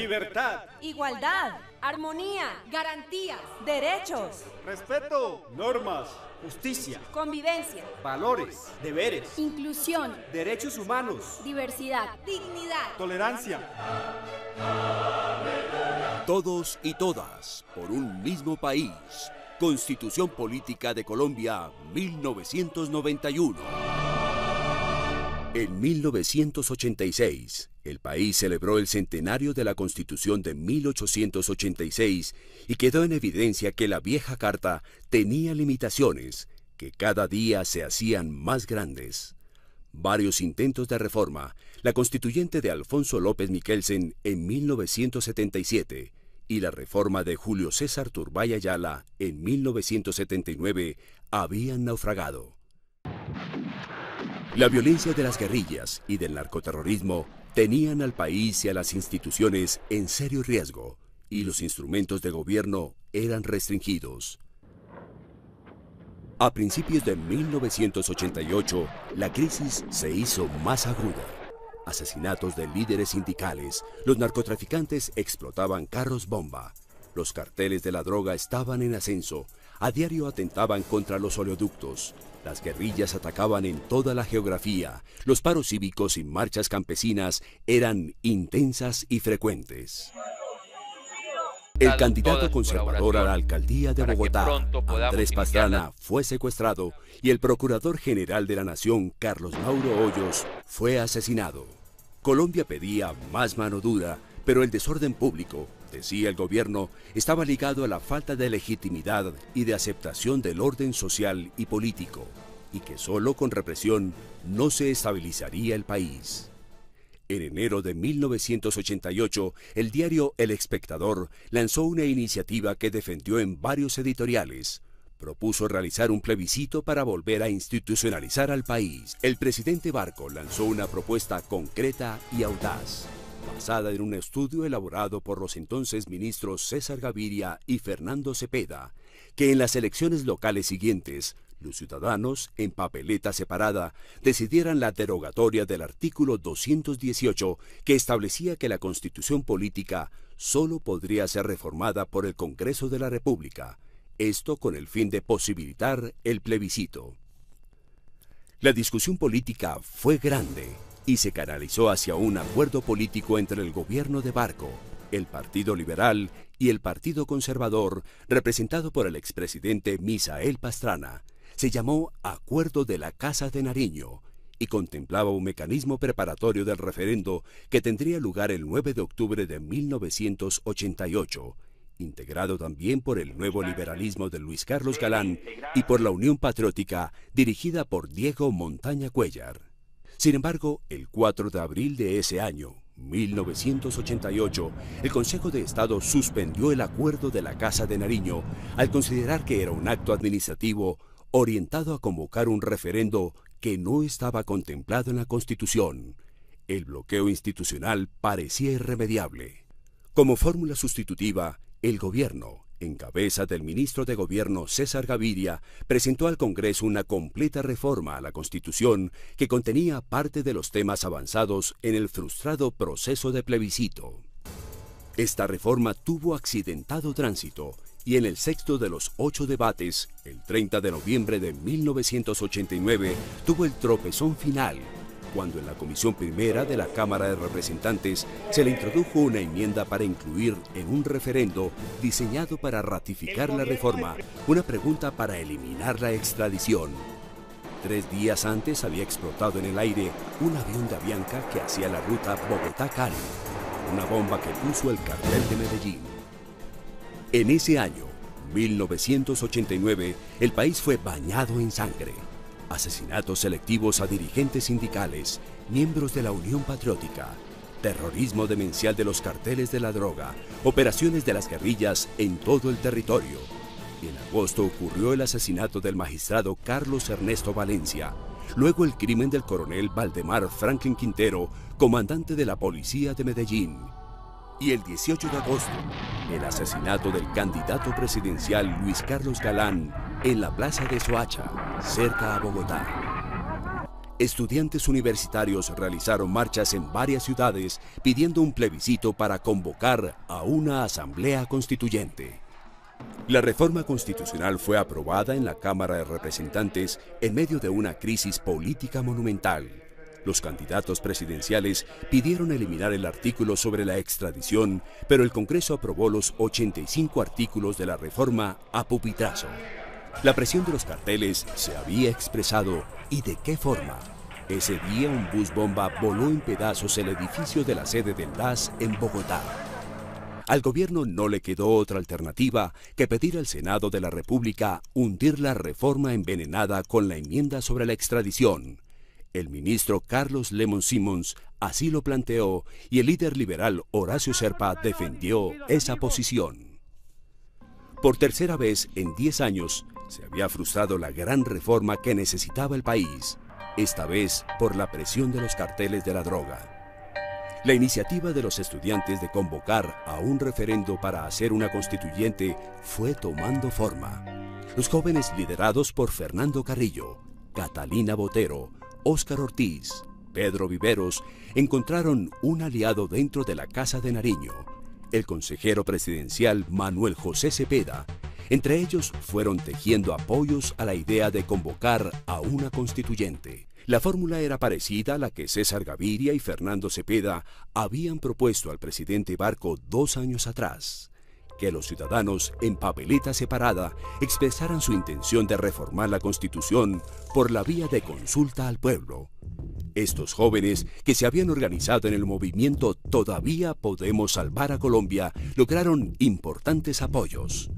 libertad, igualdad, armonía, garantías, derechos, respeto, normas, justicia, convivencia, valores, deberes, inclusión, derechos humanos, diversidad, dignidad, tolerancia. Todos y todas por un mismo país. Constitución Política de Colombia, 1991. En 1986, el país celebró el centenario de la Constitución de 1886 y quedó en evidencia que la vieja carta tenía limitaciones que cada día se hacían más grandes. Varios intentos de reforma, la constituyente de Alfonso López Michelsen en 1977 y la reforma de Julio César Turbay Ayala en 1979 habían naufragado. La violencia de las guerrillas y del narcoterrorismo tenían al país y a las instituciones en serio riesgo, y los instrumentos de gobierno eran restringidos. A principios de 1988, la crisis se hizo más aguda. Asesinatos de líderes sindicales, los narcotraficantes explotaban carros bomba, los carteles de la droga estaban en ascenso, a diario atentaban contra los oleoductos, las guerrillas atacaban en toda la geografía, los paros cívicos y marchas campesinas eran intensas y frecuentes. El candidato conservador a la alcaldía de Bogotá, Andrés Pastrana, fue secuestrado y el procurador general de la Nación, Carlos Mauro Hoyos, fue asesinado. Colombia pedía más mano dura, pero el desorden público, decía el gobierno, estaba ligado a la falta de legitimidad y de aceptación del orden social y político, y que solo con represión no se estabilizaría el país. En enero de 1988, el diario El Espectador lanzó una iniciativa que defendió en varios editoriales. Propuso realizar un plebiscito para volver a institucionalizar al país. El presidente Barco lanzó una propuesta concreta y audaz, basada en un estudio elaborado por los entonces ministros César Gaviria y Fernando Cepeda, que en las elecciones locales siguientes, los ciudadanos, en papeleta separada, decidieran la derogatoria del artículo 218, que establecía que la Constitución Política solo podría ser reformada por el Congreso de la República, esto con el fin de posibilitar el plebiscito. La discusión política fue grande y se canalizó hacia un acuerdo político entre el gobierno de Barco, el Partido Liberal y el Partido Conservador, representado por el expresidente Misael Pastrana. Se llamó Acuerdo de la Casa de Nariño y contemplaba un mecanismo preparatorio del referendo que tendría lugar el 9 de octubre de 1988, integrado también por el nuevo liberalismo de Luis Carlos Galán y por la Unión Patriótica, dirigida por Diego Montaña Cuéllar. Sin embargo, el 4 de abril de ese año, 1988, el Consejo de Estado suspendió el Acuerdo de la Casa de Nariño al considerar que era un acto administrativo orientado a convocar un referendo que no estaba contemplado en la Constitución. El bloqueo institucional parecía irremediable. Como fórmula sustitutiva, el gobierno, en cabeza del ministro de Gobierno César Gaviria, presentó al Congreso una completa reforma a la Constitución que contenía parte de los temas avanzados en el frustrado proceso de plebiscito. Esta reforma tuvo accidentado tránsito y en el sexto de los 8 debates, el 30 de noviembre de 1989, tuvo el tropezón final, cuando en la Comisión Primera de la Cámara de Representantes se le introdujo una enmienda para incluir en un referendo diseñado para ratificar la reforma una pregunta para eliminar la extradición. 3 días antes había explotado en el aire un avión de Avianca que hacía la ruta Bogotá-Cali, una bomba que puso el cartel de Medellín. En ese año, 1989, el país fue bañado en sangre. Asesinatos selectivos a dirigentes sindicales, miembros de la Unión Patriótica, terrorismo demencial de los carteles de la droga, operaciones de las guerrillas en todo el territorio. En agosto ocurrió el asesinato del magistrado Carlos Ernesto Valencia, luego el crimen del coronel Valdemar Franklin Quintero, comandante de la policía de Medellín. Y el 18 de agosto, el asesinato del candidato presidencial Luis Carlos Galán en la plaza de Soacha, cerca a Bogotá. estudiantes universitarios realizaron marchas en varias ciudades pidiendo un plebiscito para convocar a una asamblea constituyente. La reforma constitucional fue aprobada en la Cámara de Representantes en medio de una crisis política monumental. Los candidatos presidenciales pidieron eliminar el artículo sobre la extradición, pero el Congreso aprobó los 85 artículos de la reforma a pupitrazo. La presión de los carteles se había expresado, ¿y de qué forma? Ese día un bus bomba voló en pedazos el edificio de la sede del DAS en Bogotá. Al gobierno no le quedó otra alternativa que pedir al Senado de la República hundir la reforma envenenada con la enmienda sobre la extradición. El ministro Carlos Lemon Simons así lo planteó y el líder liberal Horacio Serpa defendió esa posición. Por tercera vez en 10 años se había frustrado la gran reforma que necesitaba el país, esta vez por la presión de los carteles de la droga. La iniciativa de los estudiantes de convocar a un referendo para hacer una constituyente fue tomando forma. Los jóvenes liderados por Fernando Carrillo, Catalina Botero, Óscar Ortiz, Pedro Viveros, encontraron un aliado dentro de la Casa de Nariño, el consejero presidencial Manuel José Cepeda. Entre ellos fueron tejiendo apoyos a la idea de convocar a una constituyente. La fórmula era parecida a la que César Gaviria y Fernando Cepeda habían propuesto al presidente Barco 2 años atrás: que los ciudadanos en papeleta separada expresaran su intención de reformar la Constitución por la vía de consulta al pueblo. Estos jóvenes, que se habían organizado en el movimiento Todavía Podemos Salvar a Colombia, lograron importantes apoyos.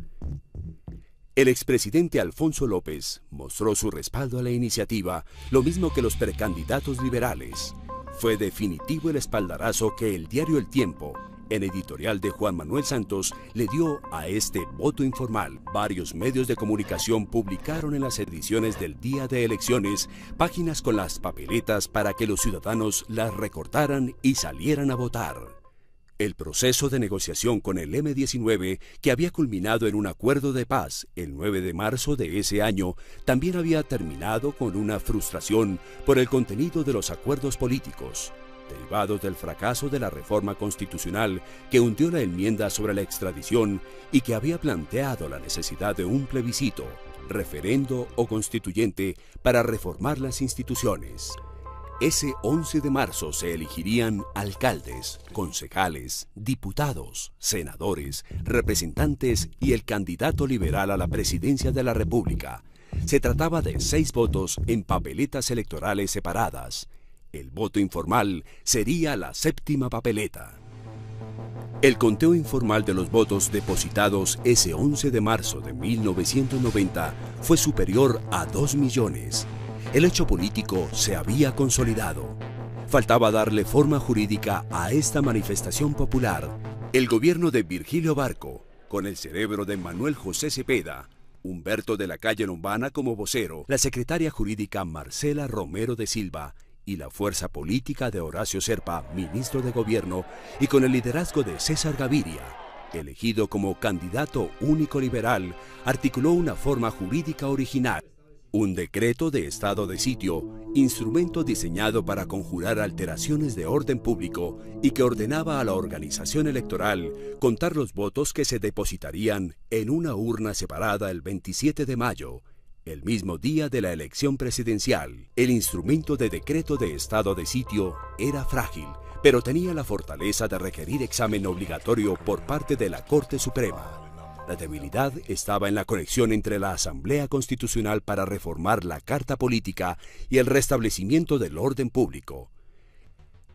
El expresidente Alfonso López mostró su respaldo a la iniciativa, lo mismo que los precandidatos liberales. Fue definitivo el espaldarazo que el diario El Tiempo, en editorial de Juan Manuel Santos, le dio a este voto informal. Varios medios de comunicación publicaron en las ediciones del día de elecciones páginas con las papeletas para que los ciudadanos las recortaran y salieran a votar. El proceso de negociación con el M-19, que había culminado en un acuerdo de paz el 9 de marzo de ese año, también había terminado con una frustración por el contenido de los acuerdos políticos, derivados del fracaso de la reforma constitucional que hundió la enmienda sobre la extradición y que había planteado la necesidad de un plebiscito, referendo o constituyente para reformar las instituciones. Ese 11 de marzo se elegirían alcaldes, concejales, diputados, senadores, representantes y el candidato liberal a la presidencia de la República. Se trataba de 6 votos en papeletas electorales separadas. El voto informal sería la 7ª papeleta. El conteo informal de los votos depositados ese 11 de marzo de 1990 fue superior a 2 millones. El hecho político se había consolidado. Faltaba darle forma jurídica a esta manifestación popular. El gobierno de Virgilio Barco, con el cerebro de Manuel José Cepeda, Humberto de la Calle Lombana como vocero, la secretaria jurídica Marcela Romero de Silva y la fuerza política de Horacio Serpa, ministro de Gobierno, y con el liderazgo de César Gaviria, elegido como candidato único liberal, articuló una forma jurídica original. Un decreto de estado de sitio, instrumento diseñado para conjurar alteraciones de orden público y que ordenaba a la organización electoral contar los votos que se depositarían en una urna separada el 27 de mayo, el mismo día de la elección presidencial. El instrumento de decreto de estado de sitio era frágil, pero tenía la fortaleza de requerir examen obligatorio por parte de la Corte Suprema. La debilidad estaba en la conexión entre la Asamblea Constitucional para reformar la Carta Política y el restablecimiento del orden público.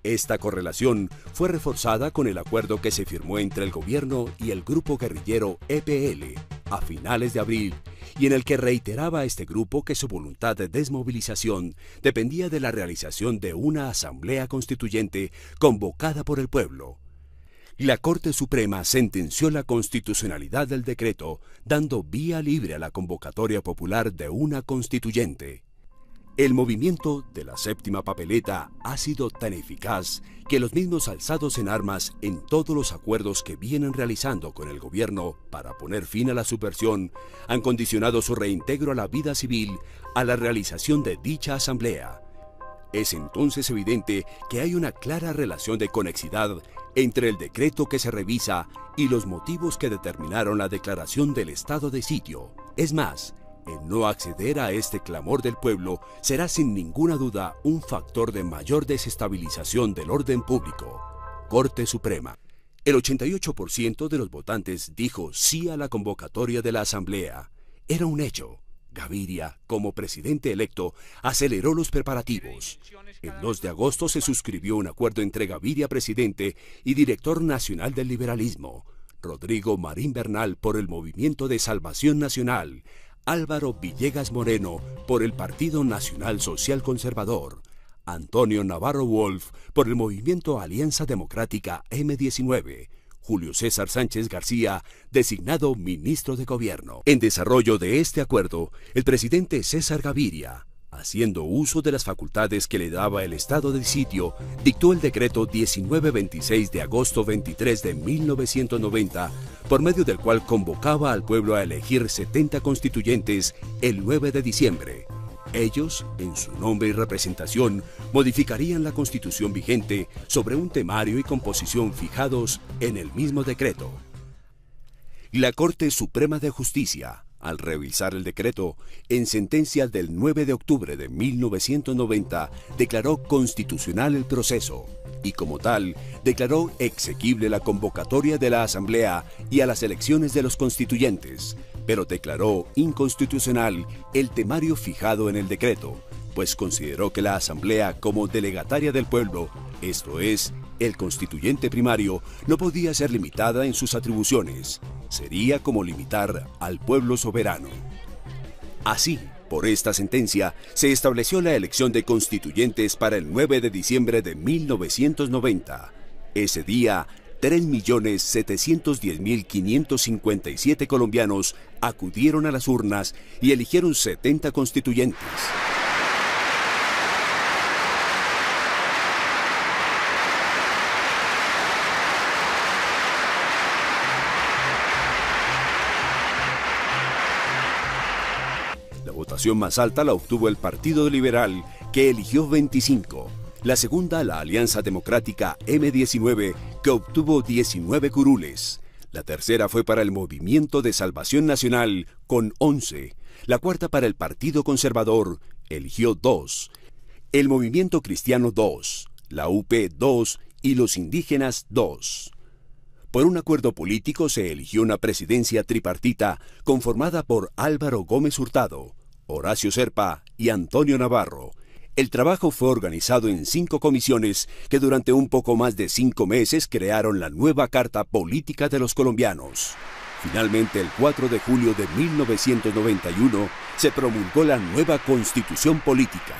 Esta correlación fue reforzada con el acuerdo que se firmó entre el gobierno y el grupo guerrillero EPL a finales de abril, y en el que reiteraba a este grupo que su voluntad de desmovilización dependía de la realización de una asamblea constituyente convocada por el pueblo. La Corte Suprema sentenció la constitucionalidad del decreto, dando vía libre a la convocatoria popular de una constituyente. El movimiento de la 7ª papeleta ha sido tan eficaz que los mismos alzados en armas en todos los acuerdos que vienen realizando con el gobierno para poner fin a la subversión han condicionado su reintegro a la vida civil a la realización de dicha asamblea. Es entonces evidente que hay una clara relación de conexidad entre el decreto que se revisa y los motivos que determinaron la declaración del estado de sitio. Es más, el no acceder a este clamor del pueblo será sin ninguna duda un factor de mayor desestabilización del orden público. Corte Suprema. El 88% de los votantes dijo sí a la convocatoria de la Asamblea. Era un hecho. Gaviria, como presidente electo, aceleró los preparativos. El 2 de agosto se suscribió un acuerdo entre Gaviria, presidente, y director nacional del liberalismo, Rodrigo Marín Bernal por el Movimiento de Salvación Nacional, Álvaro Villegas Moreno por el Partido Nacional Social Conservador, Antonio Navarro Wolf por el Movimiento Alianza Democrática M19, Julio César Sánchez García, designado ministro de Gobierno. En desarrollo de este acuerdo, el presidente César Gaviria, haciendo uso de las facultades que le daba el estado de sitio, dictó el decreto 1926 de agosto 23 de 1990, por medio del cual convocaba al pueblo a elegir 70 constituyentes el 9 de diciembre. Ellos, en su nombre y representación, modificarían la Constitución vigente sobre un temario y composición fijados en el mismo decreto. La Corte Suprema de Justicia, al revisar el decreto, en sentencia del 9 de octubre de 1990, declaró constitucional el proceso y, como tal, declaró exequible la convocatoria de la Asamblea y a las elecciones de los constituyentes, pero declaró inconstitucional el temario fijado en el decreto, pues consideró que la Asamblea, como delegataria del pueblo, esto es, el constituyente primario, no podía ser limitada en sus atribuciones. Sería como limitar al pueblo soberano. Así, por esta sentencia, se estableció la elección de constituyentes para el 9 de diciembre de 1990. Ese día, 3.710.557 colombianos acudieron a las urnas y eligieron 70 constituyentes. La votación más alta la obtuvo el Partido Liberal, que eligió 25. La segunda, la Alianza Democrática M19, que obtuvo 19 curules. La tercera fue para el Movimiento de Salvación Nacional, con 11. La cuarta para el Partido Conservador, eligió 2. El Movimiento Cristiano 2, la UP 2 y los indígenas 2. Por un acuerdo político se eligió una presidencia tripartita conformada por Álvaro Gómez Hurtado, Horacio Serpa y Antonio Navarro. El trabajo fue organizado en 5 comisiones que durante un poco más de 5 meses crearon la nueva Carta Política de los colombianos. Finalmente, el 4 de julio de 1991, se promulgó la nueva Constitución Política.